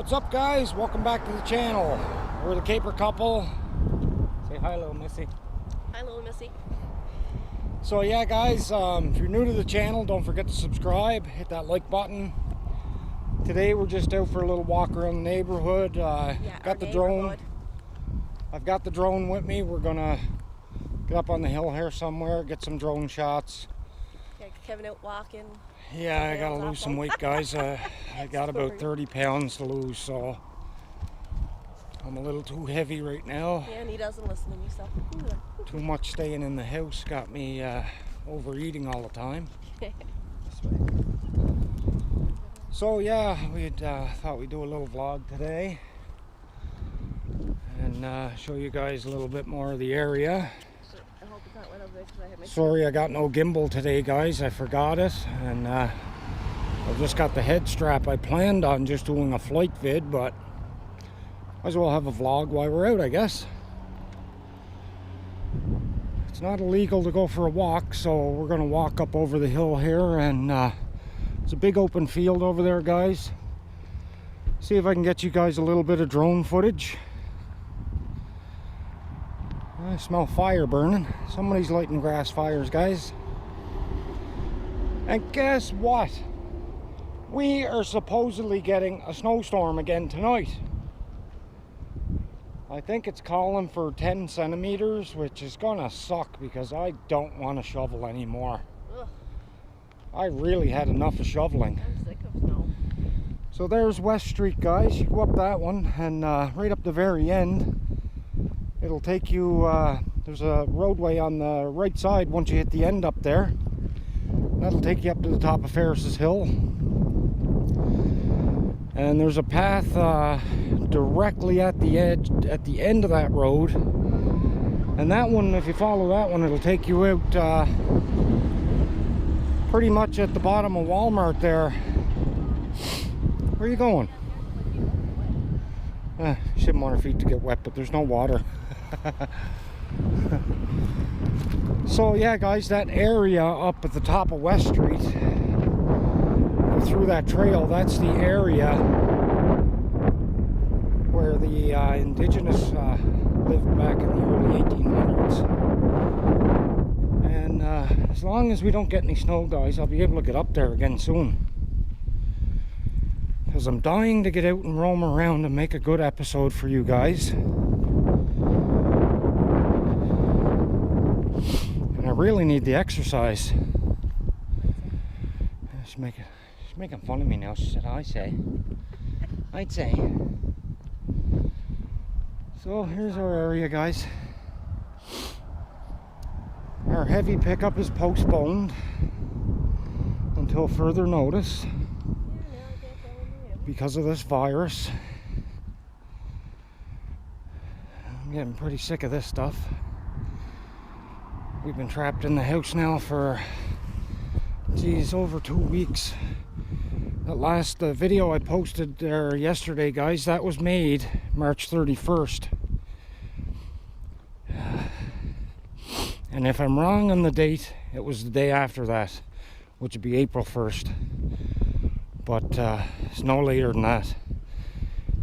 What's up, guys? Welcome back to the channel. We're the Caper couple. Say hi, little Missy. Hi, little Missy. So yeah, guys, if you're new to the channel, don't forget to subscribe, hit that like button. Today we're just out for a little walk around the neighborhood. Got the drone. I've got the drone with me. We're gonna get up on the hill here somewhere, get some drone shots. Yeah, Kevin out walking. Yeah, I gotta lose some weight, guys. I got about 30 pounds to lose, so I'm a little too heavy right now. Yeah, and he doesn't listen to me, so. Too much staying in the house got me overeating all the time. So yeah, we thought we'd do a little vlog today and show you guys a little bit more of the area. I hope it's not one of those, 'cause I had my Sorry I got no gimbal today, guys. I forgot it, and I've just got the head strap. I planned on just doing a flight vid, but might as well have a vlog while we're out, I guess. It's not illegal to go for a walk, so we're gonna walk up over the hill here, and it's a big open field over there, guys. See if I can get you guys a little bit of drone footage. I smell fire burning. Somebody's lighting grass fires, guys. And guess what? We are supposedly getting a snowstorm again tonight. I think it's calling for 10 centimeters, which is gonna suck because I don't want to shovel anymore. Ugh. I really had enough of shoveling. I'm sick of snow. So there's West Street, guys. You go up that one, and right up the very end, it'll take you, there's a roadway on the right side once you hit the end up there. That'll take you up to the top of Ferris's Hill. And there's a path directly at the edge, at the end of that road. And that one, if you follow that one, it'll take you out pretty much at the bottom of Walmart there. Where are you going? She didn't want her feet to get wet, but there's no water. So yeah, guys, that area up at the top of West Street, through that trail, that's the area where the indigenous lived back in the early 1800s. And as long as we don't get any snow, guys, I'll be able to get up there again soon, because I'm dying to get out and roam around and make a good episode for you guys. And I really need the exercise. She's making fun of me now. She said, I'd say. So here's our area, guys. Our heavy pickup is postponed until further notice because of this virus. I'm getting pretty sick of this stuff. We've been trapped in the house now for, geez, over 2 weeks. That last video I posted there yesterday, guys, that was made March 31st. And if I'm wrong on the date, it was the day after that, which would be April 1st. But it's no later than that,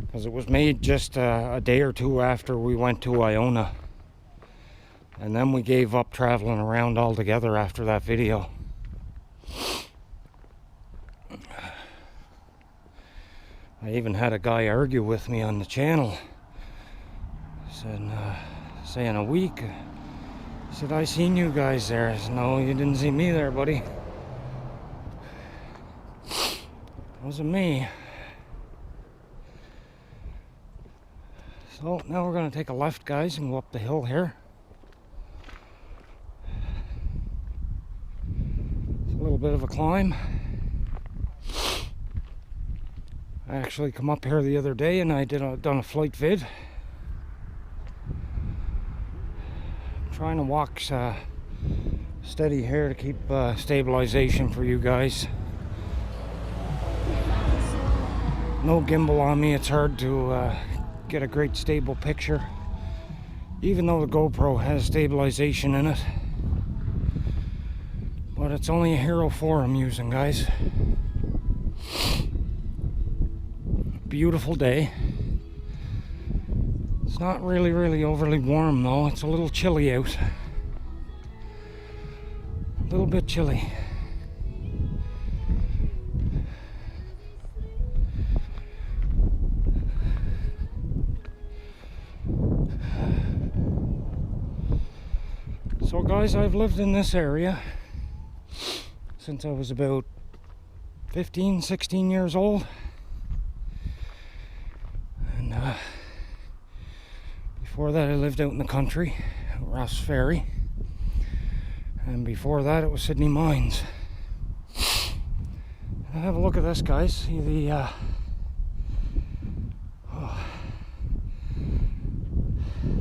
because it was made just a day or two after we went to Iona. And then we gave up traveling around altogether after that video. I even had a guy argue with me on the channel. Said, saying a week. He said, I seen you guys there. I said, no, you didn't see me there, buddy. It wasn't me. So now we're going to take a left, guys, and go up the hill here. It's a little bit of a climb. I actually come up here the other day and I done a flight vid. I'm trying to walk steady here to keep stabilization for you guys. No gimbal on me, it's hard to get a great stable picture, even though the GoPro has stabilization in it. But it's only a Hero 4 I'm using, guys. beautiful day. It's not really overly warm though. It's a little chilly out. A little bit chilly. So guys, I've lived in this area since I was about 15, 16 years old. And before that I lived out in the country at Ross Ferry. And before that it was Sydney Mines. And have a look at this, guys. See the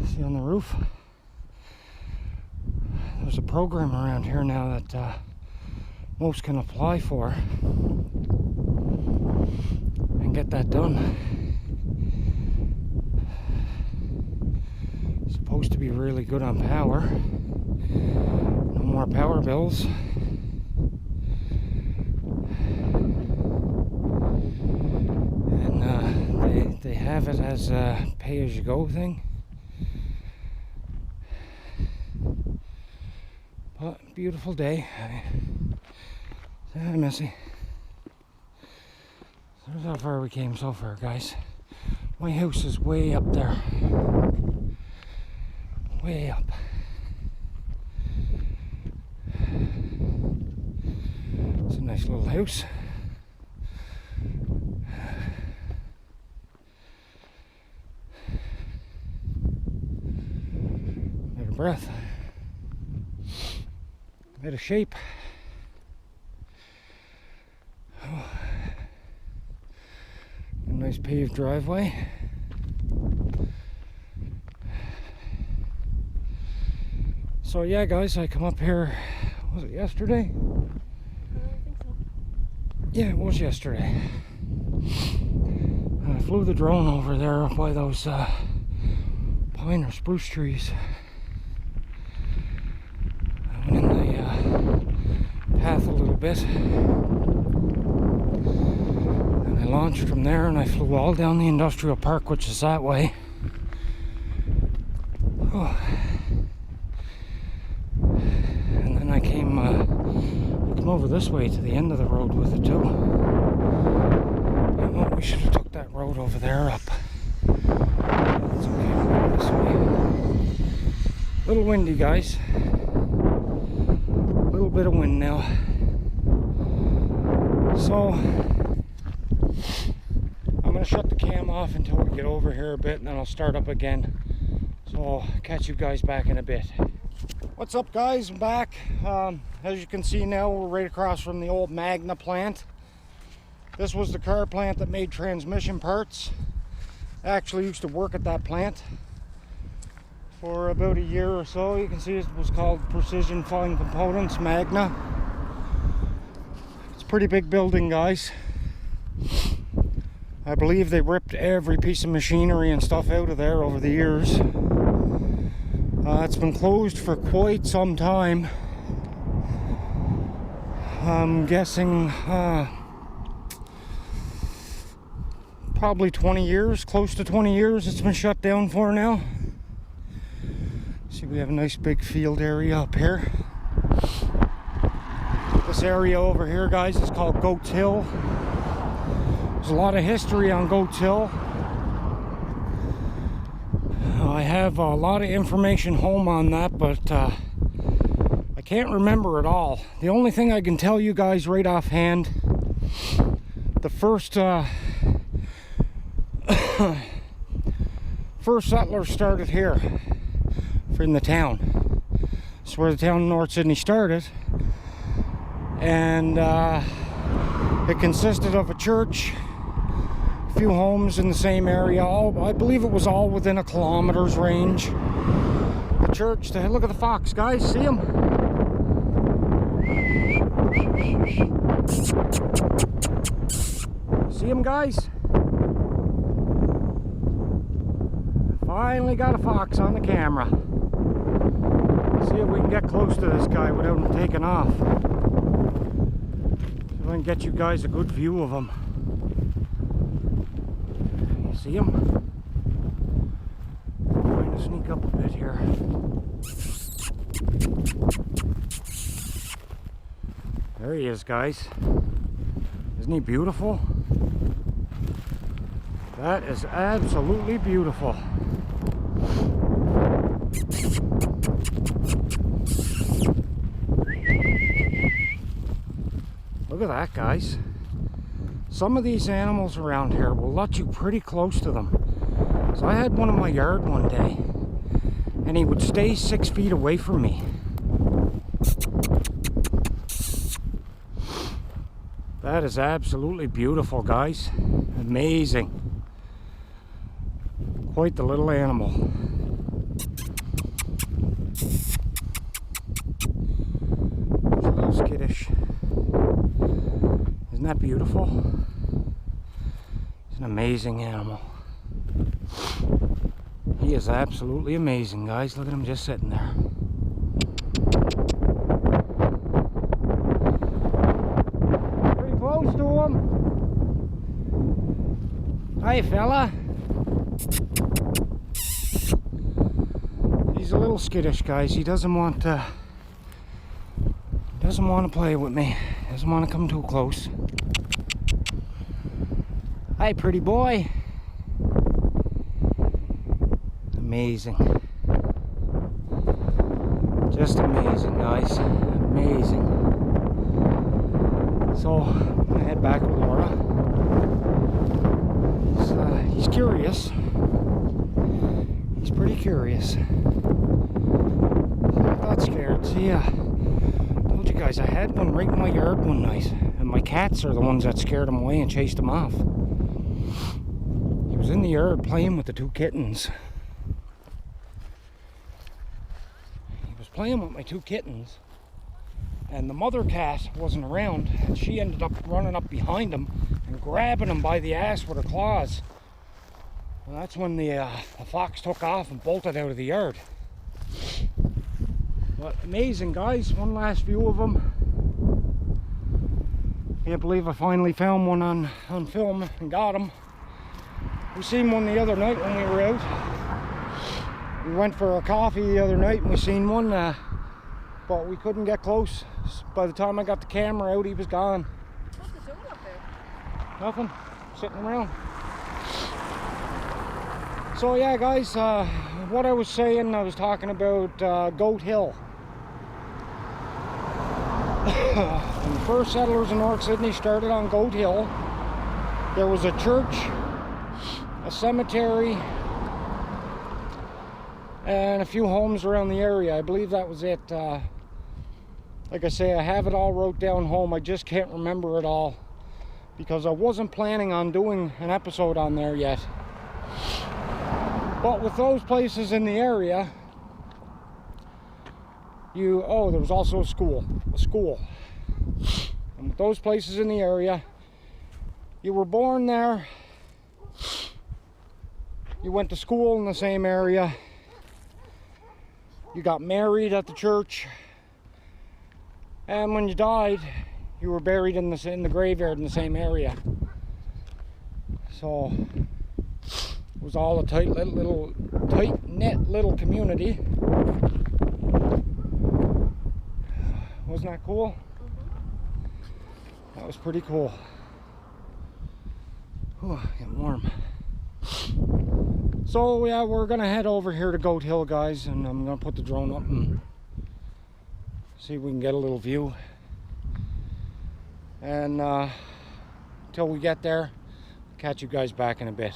see on the roof? There's a program around here now that most can apply for and get that done. It's supposed to be really good on power. No more power bills. And they have it as a pay-as-you-go thing. But beautiful day. Hi, Missy. There's how far we came so far, guys. My house is way up there. Way up. It's a nice little house. Out of breath. Bit of shape. Oh. A nice paved driveway. So yeah, guys, I come up here, was it yesterday? I think so. Yeah, it was yesterday. And I flew the drone over there by those pine or spruce trees. I went in the path a little bit. And I launched from there and I flew all down the industrial park, which is that way. Oh. And then I came over this way to the end of the road with it too. You know what, we should have took that road over there up. It's okay, we'll go this way. A little windy, guys. A little bit of wind now. So I'm going to shut the cam off until we get over here a bit, and then I'll start up again. So I'll catch you guys back in a bit. What's up, guys? I'm back. As you can see now, we're right across from the old Magna plant. This was the car plant that made transmission parts. I actually used to work at that plant for about a year or so. You can see it was called Precision Fine Components, Magna. It's a pretty big building, guys. I believe they ripped every piece of machinery and stuff out of there over the years. It's been closed for quite some time. I'm guessing probably 20 years, close to 20 years it's been shut down for now. See, we have a nice big field area up here. This area over here, guys, is called Goat Hill. There's a lot of history on Goat Hill. I have a lot of information home on that, but I can't remember it all. The only thing I can tell you guys right offhand, the first first settlers started here in the town. It's where the town of North Sydney started, and it consisted of a church, a few homes in the same area. I believe it was all within a kilometer's range. The church, look at the fox, guys, see him? See him, guys? Finally got a fox on the camera. See if we can get close to this guy without him taking off. See if I can get you guys a good view of him. see him. I'm trying to sneak up a bit here. There he is, guys. Isn't he beautiful? That is absolutely beautiful. Look at that, guys. Some of these animals around here will let you pretty close to them. So I had one in my yard one day, and he would stay 6 feet away from me. That is absolutely beautiful, guys. Amazing. Quite the little animal. He's a little skittish. Isn't that beautiful? He's an amazing animal. He is absolutely amazing, guys. Look at him just sitting there. Pretty close to him. Hi, fella. He's a little skittish, guys. He doesn't want to play with me. Doesn't want to come too close. Hi, pretty boy. Amazing. Just amazing, guys. Amazing. So, I'm gonna head back with Laura. He's curious. He's pretty curious. I'm not scared. See, told you guys I had one right in my yard one night, and my cats are the ones that scared him away and chased him off. He was in the yard playing with the two kittens. He was playing with my two kittens, and the mother cat wasn't around, and she ended up running up behind him and grabbing him by the ass with her claws. And that's when the fox took off and bolted out of the yard. But amazing, guys. One last view of them. Can't believe I finally found one on film and got him. We seen one the other night when we were out. We went for a coffee the other night and we seen one, but we couldn't get close. By the time I got the camera out, he was gone. What's it doing up there? Nothing. Sitting around. So yeah, guys, what I was saying, I was talking about Goat Hill. When the first settlers in North Sydney started on Goat Hill, there was a church, a cemetery, and a few homes around the area. I believe that was it. Like I say, I have it all wrote down home. I just can't remember it all because I wasn't planning on doing an episode on there yet. But with those places in the area, there was also a school. And with those places in the area, you were born there, you went to school in the same area, you got married at the church, and when you died, you were buried in the graveyard in the same area. So it was all a tight-knit little community. Wasn't that cool? That was pretty cool. Whew, getting warm. So yeah, we're gonna head over here to Goat Hill, guys, and I'm gonna put the drone up and see if we can get a little view. And until we get there, catch you guys back in a bit.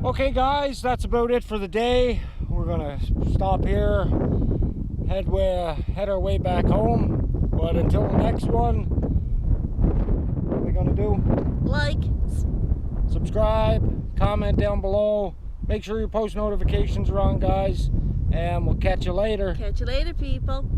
Okay guys, that's about it for the day. We're gonna stop here, head our way back home. But until the next one, what are we gonna do? Like, Subscribe, comment down below. Make sure your post notifications are on, guys. And we'll catch you later. catch you later, people.